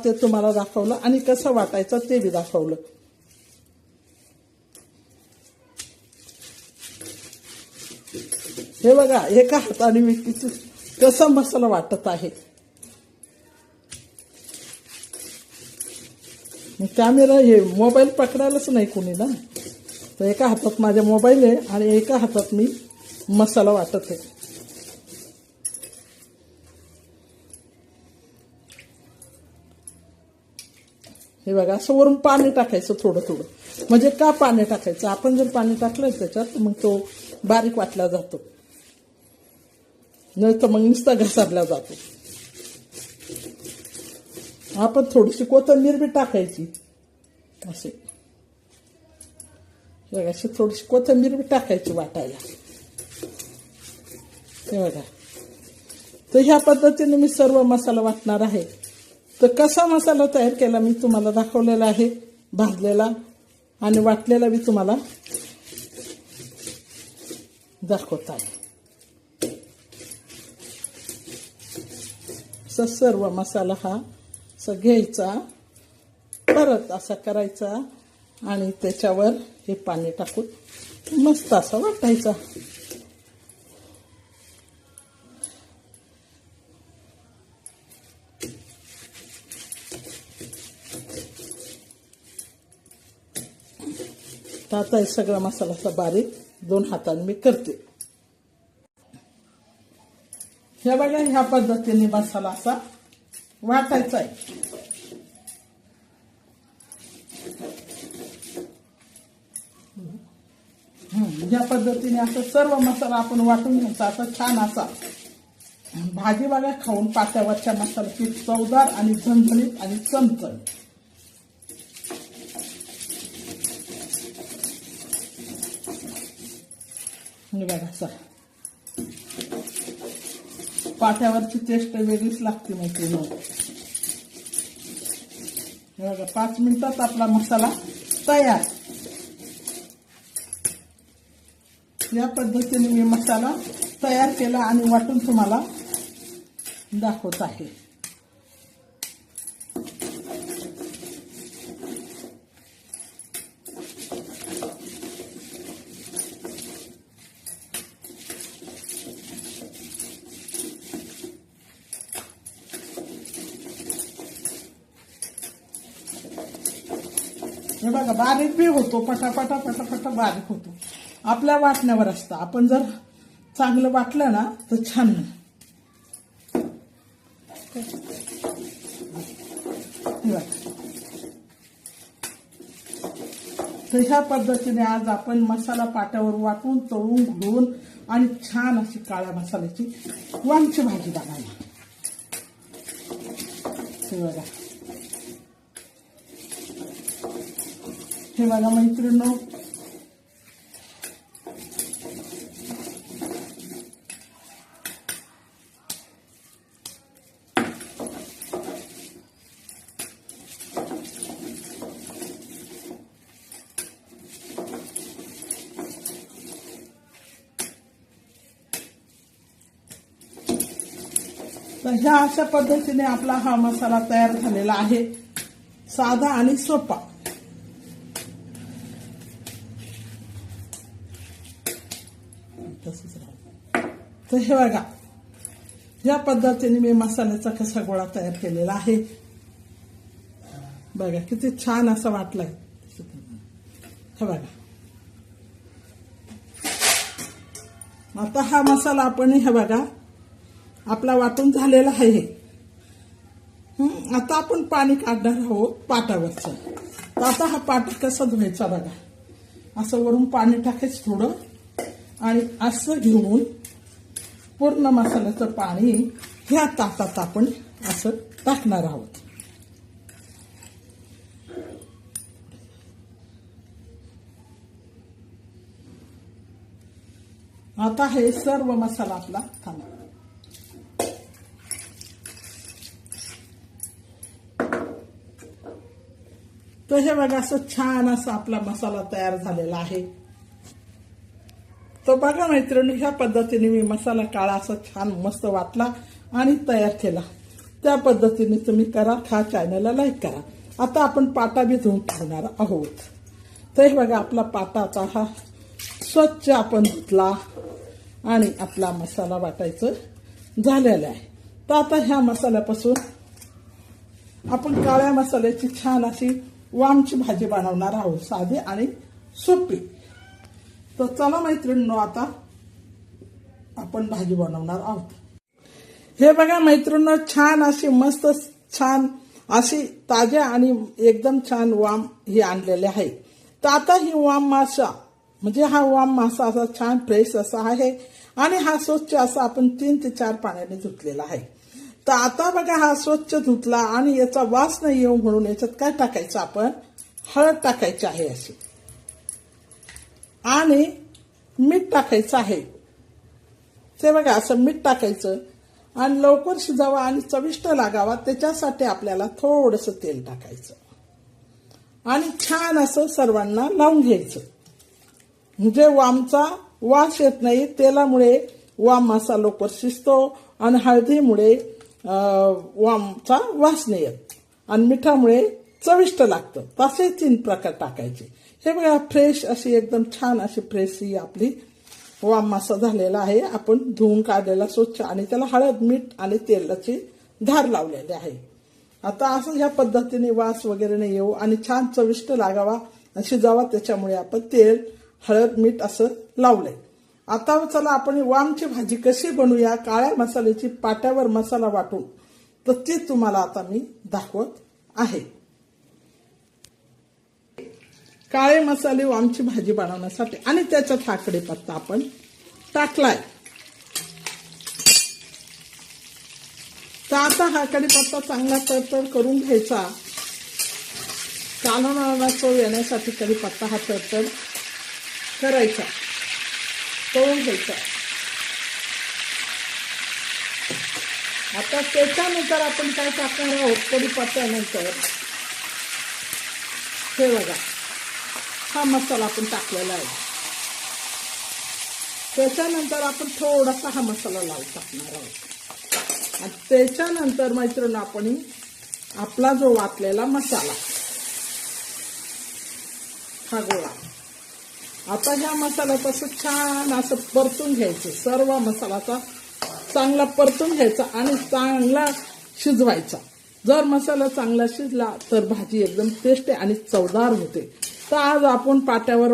ते तुम्हाला दाखवलं आणि कसं वाटायचं ते बी दाखवलं. हे बघा एका हाताने मी कसं मसाला वाटत आहे. कॅमेरा हे मोबाईल पकडायलाच नाही कोणी ना, तर एका हातात माझा मोबाईल आहे आणि एका हातात मी मसाला वाटत आहे. हे बघा असं वरून पाणी टाकायचं थोडं थोडं. म्हणजे का पाणी टाकायचं, आपण जर पाणी टाकलं त्याच्यात मग तो बारीक वाटला जातो, नाही तर मग नुसता घसारला जातो. आपण थोडीशी कोथिंबीर बी टाकायची असे. हे बघा अशी थोडीशी कोथिंबीर बी टाकायची वाटायला. हे बघा. तर ह्या पद्धतीने मी सर्व मसाला वाटणार आहे. तर कसा मसाला तयार केला मी तुम्हाला दाखवलेला आहे, भाजलेला आणि वाटलेला बी तुम्हाला दाखवत आहे. सर्व मसाला हा घ्यायचा, परत असा करायचा आणि त्याच्यावर हे पाणी टाकून मस्त असा वाटायचा. तर आता हे सगळा मसाला असा बारीक 2 हातांनी मी करते. हे बघा ह्या पद्धतीने मसाला असा वाटायचा आहे. ह्या पद्धतीने असं सर्व मसाला आपण वाटून घ्यायचा. असा छान असा भाजी बघा खाऊन पात्यावरच्या मसाल्याची चवदार आणि झणझणीत आणि चमचमीत. बघा असा पाट्यावरची टेस्ट वेगळीच लागते मैत्रिणी. बघा 5 मिनिटात आपला मसाला तयार. या पद्धतीने मी मसाला तयार केला आणि वाटून तुम्हाला दाखवत आहे. हे बघा बारीक बी होतो, पटापटा पटापटा बारीक होतो. आपल्या वाटण्यावर असतं. आपण जर चांगलं वाटलं ना तर छान. तर ह्या पद्धतीने आज आपण मसाला पाट्यावर वाटून तळून घेऊन आणि छान अशी काळ्या मसाल्याची वांची भाजी बनवली. हे बघा, हे बघा मैत्रिणींनो, तर ह्या अशा पद्धतीने आपला हा मसाला तयार झालेला आहे, साधा आणि सोपा. तर हे बघा या पद्धतीने मी मसाल्याचा कसा गोळा तयार केलेला आहे. बघा किती छान असा वाटलाय. हे बघा आता हा मसाला आपण हे बघा आपला वाटून झालेला आहे. आता आपण पाणी काढणार आहोत पाटावरचं. तर आता हा पाटा कसा धुवायचा बघा. असं वरून पाणी टाकायचं थोडं आणि असं घेऊन पूर्ण मसाल्याचं पाणी ह्या ताटात आपण असं टाकणार आहोत. आता हे सर्व मसाला आपला थांबा. तर हे बघा असं छान असा आपला मसाला तयार झालेला आहे. तर बघा मैत्रिणी ह्या पद्धतीने मी मसाला काळा असा छान मस्त वाटला आणि तयार केला. त्या पद्धतीने तुम्ही करा, हा चॅनलला लाईक करा. आता आपण पाटा बी धुवून ठेवणार आहोत. तर हे बघा आपला पाटा आता हा स्वच्छ आपण धुतला आणि आपला मसाला वाटायचं झालेला आहे. तर आता ह्या मसाल्यापासून आपण काळ्या मसाल्याची छान अशी वामची भाजी बनवणार आहोत, साधी आणि सोपी. तर चला मैत्रिणींनो, आता आपण भाजी बनवणार आहोत. हे बघा मैत्रिणींनो, छान अशी मस्त छान अशी ताज्या आणि एकदम छान वाम ही आणलेले आहे. तर आता ही वाम मासा म्हणजे हा वाम मासा असा छान फ्रेश असा आहे आणि हा स्वच्छ असा आपण 3 ते 4 पाण्याने धुतलेला आहे. तर आता बघा हा स्वच्छ धुतला आणि याचा वास नाही येऊ म्हणून याच्यात काय टाकायचं, आपण हळद टाकायची आहे अशी आणि मीठ टाकायचं आहे. ते बघा असं मीठ टाकायचं आणि लवकर शिजावा आणि चविष्ट लागावा त्याच्यासाठी आपल्याला थोडंसं तेल टाकायचं आणि छान असं सर्वांना लावून घ्यायचं. म्हणजे वामचा वास येत नाही. तेलामुळे वाम मासा लवकर शिजतो आणि हळदीमुळे वामचा वास नाही येत आणि मिठामुळे चविष्ट लागतं. तसे 3 प्रकार टाकायचे. हे बघा फ्रेश अशी एकदम छान अशी फ्रेश ही आपली वाम मासा झालेला आहे. आपण धुवून काढलेला स्वच्छ आणि त्याला हळद मीठ आणि तेलाची धार लावलेली आहे. आता असं ह्या पद्धतीने वास वगैरे नाही येऊ आणि छान चविष्ट लागावा शिजावा त्याच्यामुळे आपण तेल हळद मीठ असं लावलंय. आता चला आपण वामची भाजी कशी बनवूया काळ्या मसाल्याची पाट्यावर मसाला वाटून. तर ती तुम्हाला आता मी दाखवत आहे. काळे मसाले वामची भाजी बनवण्यासाठी आणि त्याच्यात हा कढीपत्ता आपण टाकलाय. तर आता हा कढीपत्ता चांगला तडतड करून घ्यायचा. कालवणाला चव येण्यासाठी कढीपत्ता हा तडतड करायचा, तळून घ्यायचा. आता त्याच्यानंतर आपण काय टाकणार आहोत कढीपत्त्यानंतर, हे बघा हा मसाला आपण टाकलेला आहे. त्याच्यानंतर आपण थोडासा हा मसाला लावून टाकणार आहोत आणि त्याच्यानंतर मैत्रिणी आपण आपला जो वाटलेला मसाला हा गोळा आता ह्या मसाल्यात असं छान असं परतून घ्यायचं. सर्व मसाल्याचा चांगला परतून घ्यायचा आणि चांगला शिजवायचा. जर मसाला चांगला शिजला तर भाजी एकदम टेस्टी आणि चवदार होते. तर आज आपण पाट्यावर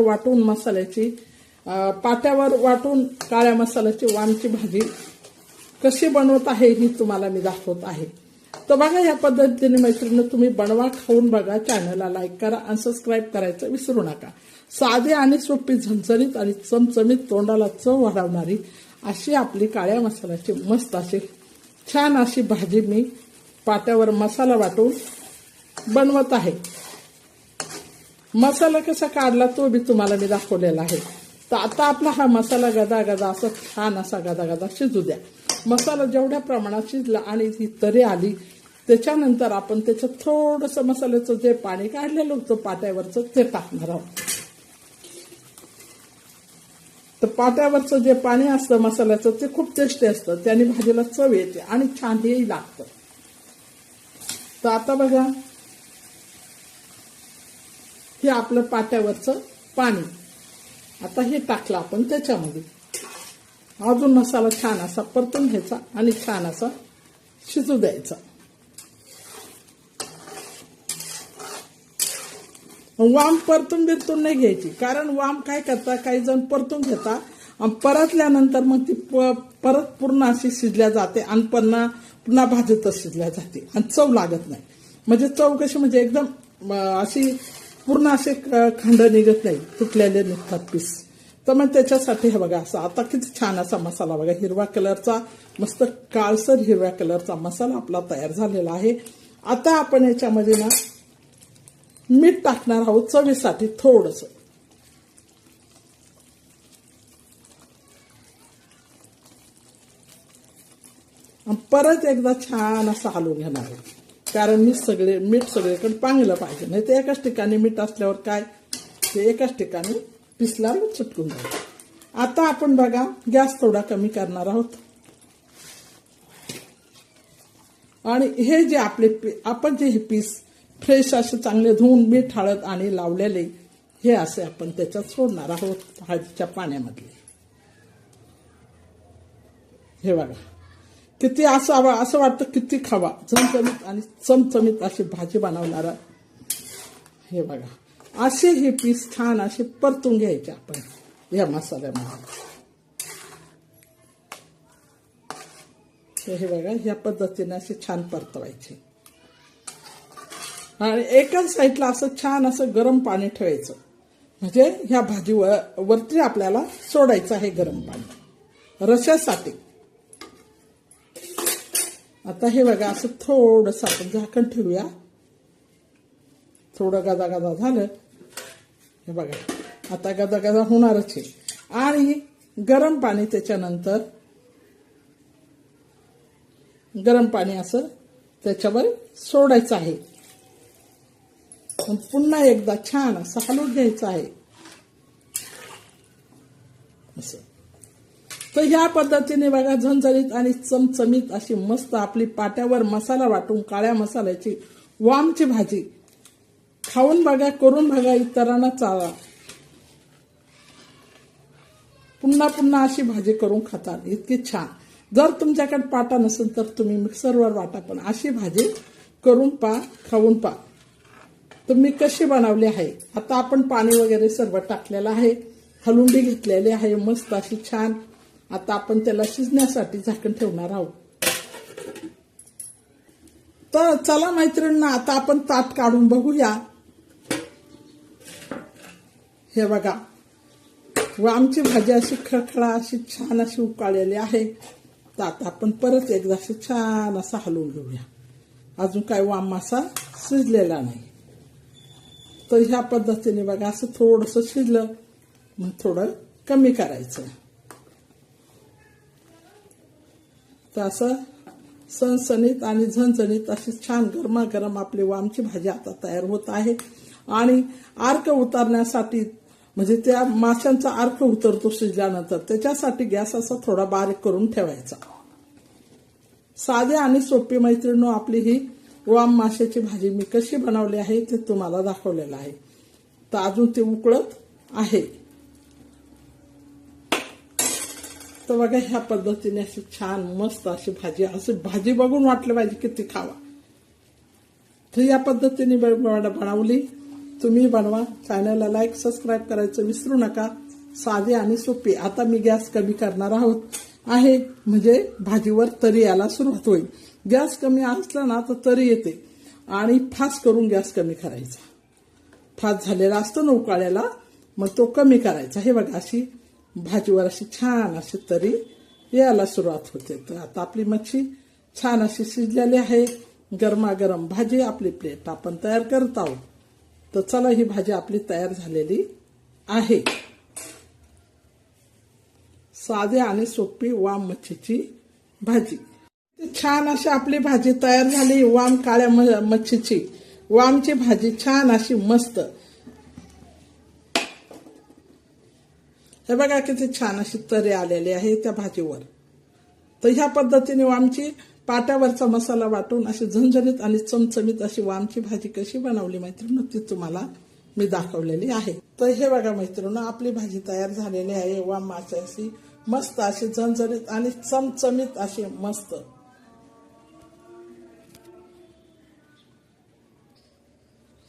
वाटून काळ्या मसाल्याची वामची भाजी कशी बनवत आहे ही तुम्हाला मी दाखवत आहे. तर बघा या पद्धतीने मैत्रिणी तुम्ही बनवा, खाऊन बघा. चॅनलला लाईक करा आणि सबस्क्राईब करायचं विसरू नका. साधी आणि सोपी झणझणीत आणि चमचमीत तोंडाला चव वाढवणारी अशी आपली काळ्या मसाल्याची मस्त अशी छान अशी भाजी मी पाट्यावर मसाला वाटून बनवत आहे. मसाला कसा काढला तो बी तुम्हाला मी दाखवलेला आहे. तर आता आपला हा मसाला गदा असं छान असा गदा शिजू द्या. मसाला जेवढ्या प्रमाणात शिजला आणि ती तरी आली त्याच्यानंतर आपण त्याच्यात थोडंसं मसाल्याचं जे पाणी काढलेलं होतं पाट्यावरचं ते टाकणार आहोत. तर पाट्यावरचं जे पाणी असतं मसाल्याचं ते खूप टेस्टी असतं. त्याने भाजीला चव येते आणि छान हेही लागतं. तर आता बघा हे आपलं पाट्यावरचं पाणी आता हे टाकलं आपण त्याच्यामध्ये. अजून मसाला छान असा परतून घ्यायचा आणि छान असा शिजू द्यायचा. वाम परतून बिरतून नाही घ्यायची, कारण वाम काय करता काही जण परतून घेता आणि परतल्यानंतर मग ती परत पूर्ण अशी शिजल्या जाते आणि पुन्हा भाजीतच शिजल्या जाते आणि चव लागत नाही. म्हणजे चव कशी म्हणजे एकदम अशी पूर्ण असे खंड निघत नाही, तुटलेले निघतात पीस. तर मग त्याच्यासाठी हे बघा असं आता किती छान असा मसाला बघा हिरवा कलरचा मस्त काळसर हिरव्या कलरचा मसाला आपला तयार झालेला आहे. आता आपण याच्यामध्ये ना मीठ टाकणार आहोत चवीसाठी थोडंसं. परत एकदा छान असं हलवून घेणार आहे, कारण मीठ सगळीकडे पांगलं पाहिजे. नाही तर एकाच ठिकाणी मीठ असल्यावर काय ते एकाच ठिकाणी पिसला चटकून जाईल. आता आपण बघा गॅस थोडा कमी करणार आहोत आणि हे जे आपले आपण जे हे पीस फ्रेश असे चांगले धुवून मीठ हळद आणि लावलेले हे असे आपण त्याच्यात सोडणार आहोत हळदीच्या पाण्यामधले. हे बघा किती असं वाटतं किती खावा, झणझणीत आणि चमचमीत अशी भाजी बनवणारा. हे बघा असे हे पीस छान असे परतून घ्यायचे आपण या मसाल्यामध्ये. हे बघा ह्या पद्धतीने असे छान परतवायचे आणि एकाच साईडला असं छान असं गरम पाणी ठेवायचं, म्हणजे ह्या भाजीवर वरती आपल्याला सोडायचं आहे गरम पाणी रशासाठी. आता हे बघा असं थोडंसं आपण झाकण ठेवूया. थोडं गदा गदा झालं. हे बघा आता गदा गदा होणारच आहे. आणि गरम पाणी त्याच्यानंतर गरम पाणी असं त्याच्यावर सोडायचं आहे. पुन्हा एकदा छान असं हलवून घ्यायचं आहे असं. तर ह्या पद्धतीने बघा झणझणीत आणि चमचमीत अशी मस्त आपली पाट्यावर मसाला वाटून काळ्या मसाल्याची वामची भाजी खाऊन बघा, करून बघा, इतरांना चाला. पुन्हा पुन्हा अशी भाजी करून खाता इतकी छान. जर तुमच्याकडे पाटा नसेल तर तुम्ही मिक्सरवर वाटा, पण अशी भाजी करून पा, खाऊन पा. तर मी कशी बनवली आहे, आता आपण पाणी वगैरे सर्व टाकलेलं आहे, हलुंडी घेतलेली आहे मस्त अशी छान. आता आपण त्याला शिजण्यासाठी झाकण ठेवणार आहोत. तर चला मैत्रिणींना आता आपण ताट काढून बघूया. हे बघा वामची भाजी अशी खळखळा अशी छान अशी उकाळलेली आहे. तर आता आपण परत एकदा असं छान असा हलवून घेऊया. अजून काय वाम मासा शिजलेला नाही. तर ह्या पद्धतीने बघा असं थोडंसं शिजलं मग थोडं कमी करायचं. तर असं सणसणीत आणि झणझणीत अशी छान गरमागरम आपली वामची भाजी आता तयार होत आहे. आणि अर्क उतारण्यासाठी म्हणजे त्या माशांचा अर्क उतरतो शिजल्यानंतर, त्याच्यासाठी गॅस असा थोडा बारीक करून ठेवायचा. साधी आणि सोपी मैत्रिणींनो आपली ही वाम माशाची भाजी मी कशी बनवली आहे ते तुम्हाला दाखवलेलं आहे. तर अजून ते उकळत आहे. तर बघा ह्या पद्धतीने अशी छान मस्त अशी भाजी, अशी भाजी बघून वाटलं पाहिजे किती खावा. तर या पद्धतीने बनवली. तुम्ही बनवा. चॅनलला लाईक सबस्क्राईब करायचं विसरू नका. साधी आणि सोपी. आता मी गॅस कमी करणार आहे म्हणजे भाजीवर तरी यायला सुरुवात होईल. गॅस कमी असला ना तर तरी येते आणि फास्ट करून गॅस कमी करायचा. फास्ट झालेला असतो ना उकाळ्याला, मग तो कमी करायचा. हे बघा अशी भाजीवर अशी छान अशी तरी यायला सुरुवात होते. तर आता आपली मच्छी छान अशी शिजलेली आहे. गरमागरम भाजी आपली प्लेट आपण तयार करत आहोत. तर चला ही भाजी आपली तयार झालेली आहे. साधी आणि सोपी वाम मच्छीची भाजी. छान अशी आपली भाजी तयार झाली. वाम काळ्या मच्छीची वामची भाजी छान अशी मस्त. हे बघा किती छान अशी तरी आलेली आहे त्या भाजीवर. तर ह्या पद्धतीने वामची पाट्यावरचा मसाला वाटून अशी झणझणीत आणि चमचमीत अशी वामची भाजी कशी बनवली मैत्रिणी ती तुम्हाला मी दाखवलेली आहे. तर हे बघा मैत्रिणी आपली भाजी तयार झालेली आहे. वाम माशाची मस्त अशी झणझणीत आणि चमचमीत अशी मस्त.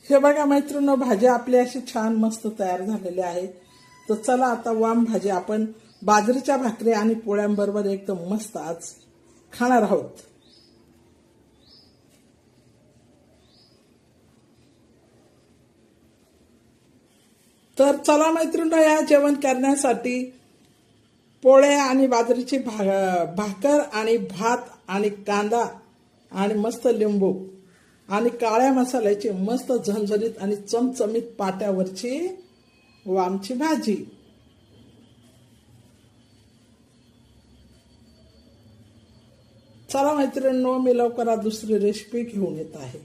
हे बघा मैत्रिणी भाजी आपली अशी छान मस्त तयार झालेली आहे. तर चला आता वाम भाजी आपण बाजरीच्या भाकरी आणि पोळ्यांबरोबर एकदम मस्त आज खाणार आहोत. तर चला मैत्रिणी या जेवण करण्यासाठी पोळे आणि बाजरीची भाकर आणि भात आणि कांदा आणि मस्त लिंबू आणि काळ्या मसाल्याची मस्त झणझणीत आणि चमचमीत पाट्यावरची वामची भाजी. चला मैत्रिणींनो मी लवकरात दुसरी रेसिपी घेऊन येत आहे.